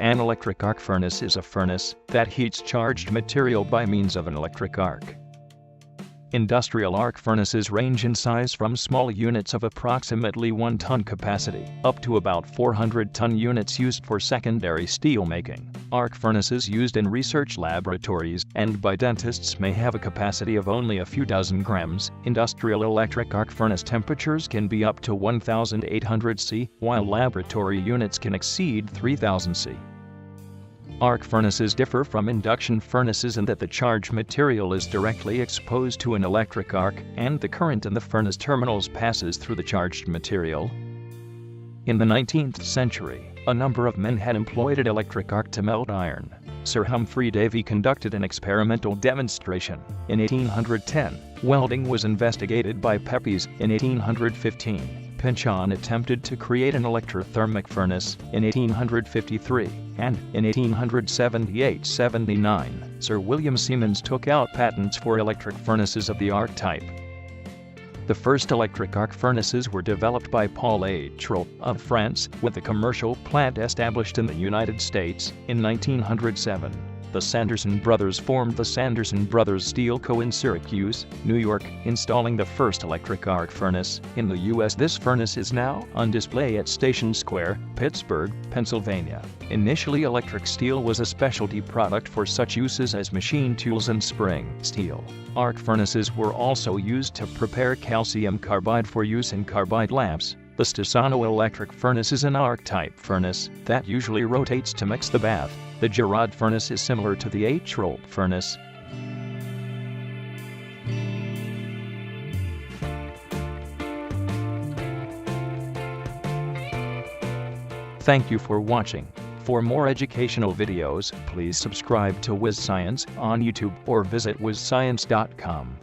An electric arc furnace is a furnace that heats charged material by means of an electric arc. Industrial arc furnaces range in size from small units of approximately 1 ton capacity up to about 400-ton units used for secondary steel making. Arc furnaces used in research laboratories and by dentists may have a capacity of only a few dozen grams. Industrial electric arc furnace temperatures can be up to 1,800 C, while laboratory units can exceed 3,000 C. Arc furnaces differ from induction furnaces in that the charged material is directly exposed to an electric arc, and the current in the furnace terminals passes through the charged material. In the 19th century, a number of men had employed an electric arc to melt iron. Sir Humphry Davy conducted an experimental demonstration. In 1810, welding was investigated by Pepys. In 1815, Pynchon attempted to create an electrothermic furnace. In 1853, and in 1878-79, Sir William Siemens took out patents for electric furnaces of the arc type. The first electric arc furnaces were developed by Paul H. Rolle of France, with a commercial plant established in the United States in 1907. The Sanderson brothers formed the Sanderson Brothers Steel Co. in Syracuse, New York, installing the first electric arc furnace in the U.S. This furnace is now on display at Station Square, Pittsburgh, Pennsylvania. Initially, electric steel was a specialty product for such uses as machine tools and spring steel. Arc furnaces were also used to prepare calcium carbide for use in carbide lamps. The Stisano electric furnace is an arc-type furnace that usually rotates to mix the bath. The Girard furnace is similar to the H. Rolle furnace. Thank you for watching. For more educational videos, please subscribe to WizScience on YouTube or visit wizscience.com.